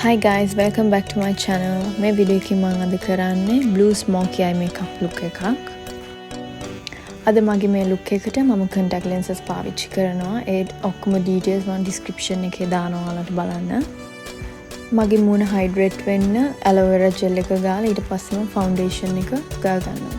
Hi guys, welcome back to my channel. මේ video එකේ මම අද කරන්නේ blue smoky eye makeup look එකක්. අද මගේ මේ look එකට මම contact lenses පාවිච්චි කරනවා. ඒ ඔක්කොම details මම description එකේ දානවා ඔයාලට බලන්න. මගේ මූණ hydrate වෙන්න aloe vera gel එක ගාලා ඊට පස්සේ මම foundation එක ගා ගන්නවා.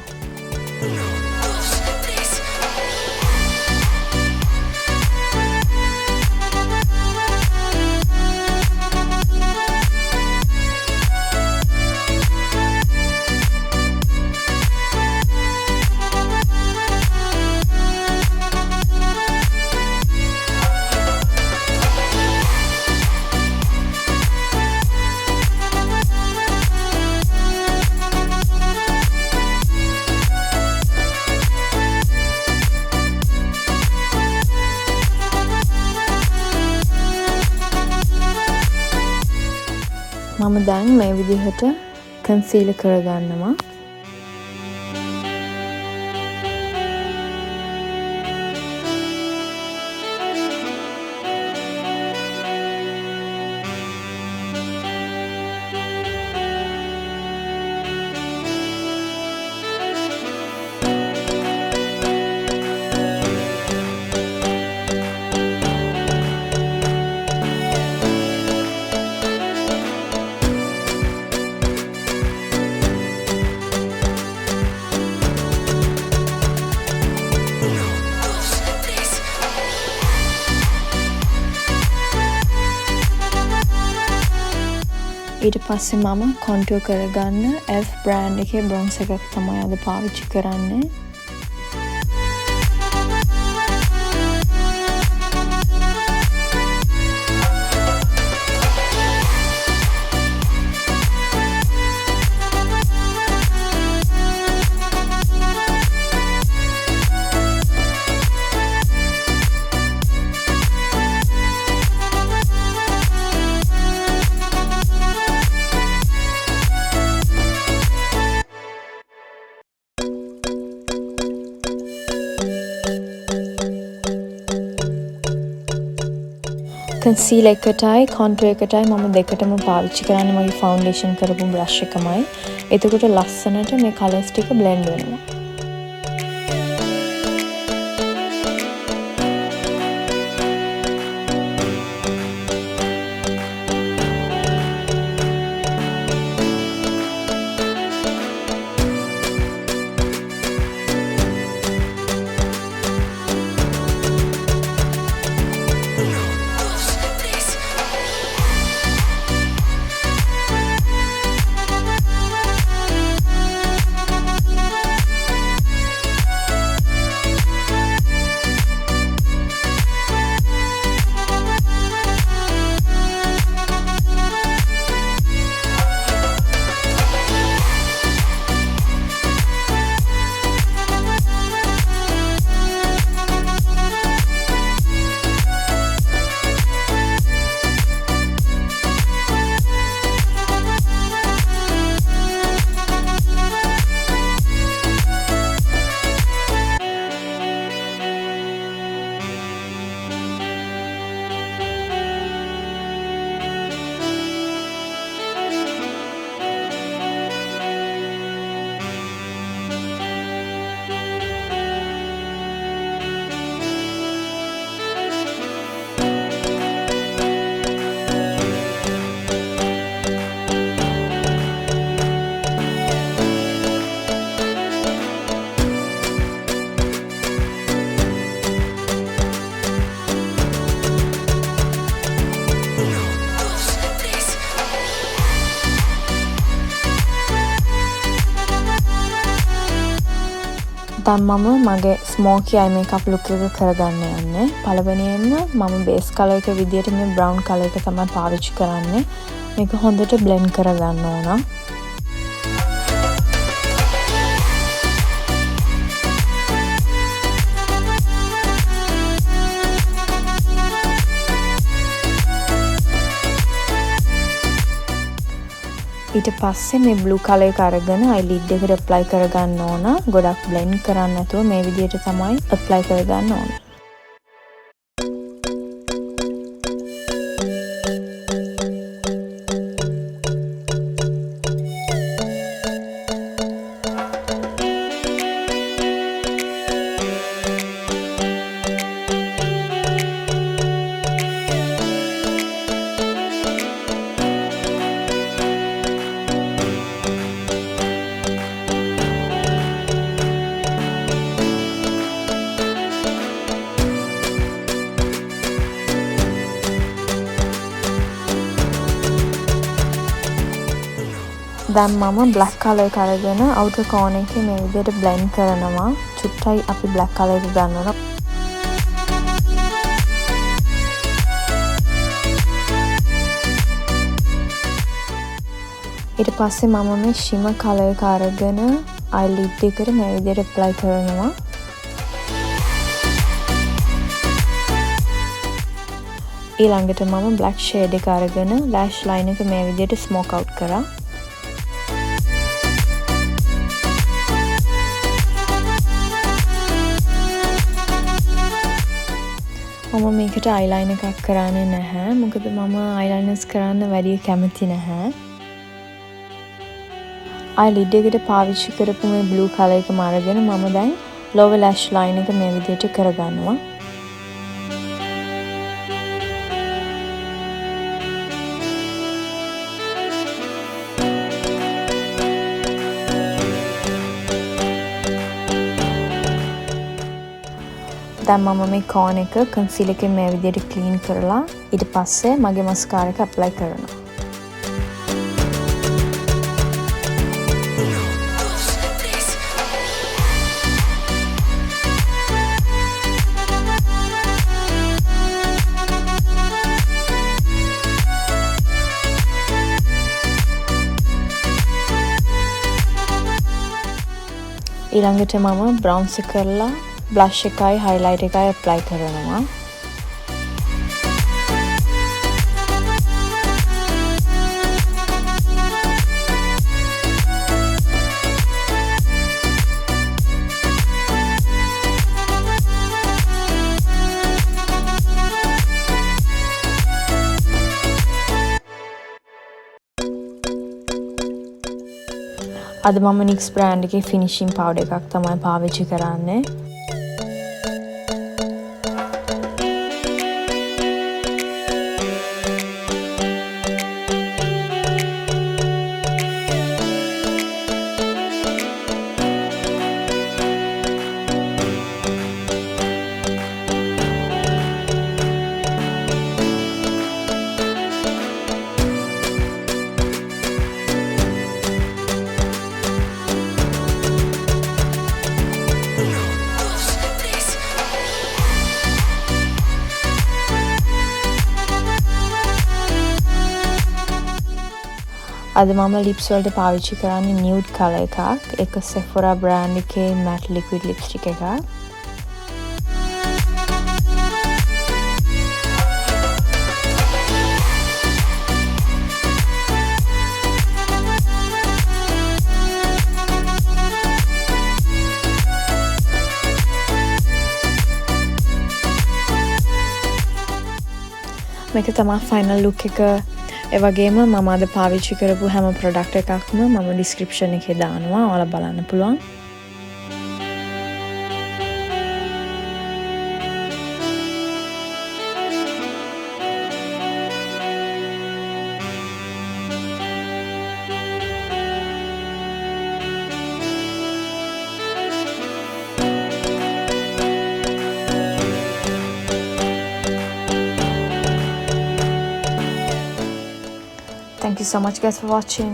මම දැන් මේ විදිහට concealer කරගන්නවා. ඊට පස්සේ මම contour කරගන්න E.L.F brand එකේ bronzer එකක් තමයි අද පාවිච්චි කරන්නේ. concealer එකටයි contour එකටයි මම දෙකටම පාවිච්චි කරන්නේ මගේ foundation කරපු brush එකමයි. එතකොට ලස්සනට මේ colors ටික blend වෙනවා. දැන් මම මගේ smoky eye makeup look එක කරගන්න යන්නේ. පළවෙනියෙන්ම මම base color එක විදියට මේ brown color එක තමයි පාවිච්චි කරන්නේ. මේක හොඳට blend කරගන්න ඕන. ඊට පස්සේ මේ blue color එක අරගෙන eyelid එකට apply කරගන්න ඕන. ගොඩක් blend කරන්න නැතුව මේ විදිහට තමයි apply කරගන්න ඕන. දැන් මම black color එක අරගෙන outer corner එකේ මේ විදිහට blend කරනවා. චුට්ටයි අපි black color එක ගන්නවා. ඊට පස්සේ මම මේ shimmer color එක අරගෙන eyelid එකට මේ විදිහට apply කරනවා. ඊළඟට මම black shade එක අරගෙන lash line එක මේ විදිහට smoke out කරා. මම මේකට eyeliner එකක් කරන්නේ නැහැ. මොකද මම eyeliners කරන්න වැඩි කැමති නැහැ. eyelid එකට පාවිච්චි කරපු මේ blue color එකම අරගෙන මම දැන් lower lash line එක මේ විදිහට කරගන්නවා. දැන් මම මේ corner එක concealer එකෙන් මේ විදිහට clean කරලා ඊට පස්සේ මගේ mascara එක apply කරනවා. ඊළඟට මම browns කරලා blush එකයි highlight එකයි apply කරනවා. අද මම NYX brand එකේ finishing powder එකක් තමයි පාවිච්චි කරන්නේ. අද මම lips වලට පාවිච්චි කරන්නේ nude color එකක්. ඒක Sephora brand එකේ matte liquid lipstick එකක්. මේක තමයි final look එක. ඒ වගේම මම අද පාවිච්චි කරපු හැම ප්‍රොඩක්ට් එකක්ම මම description එකේ දානවා. ඔයාලා බලන්න පුළුවන්. Thank you so much guys for watching.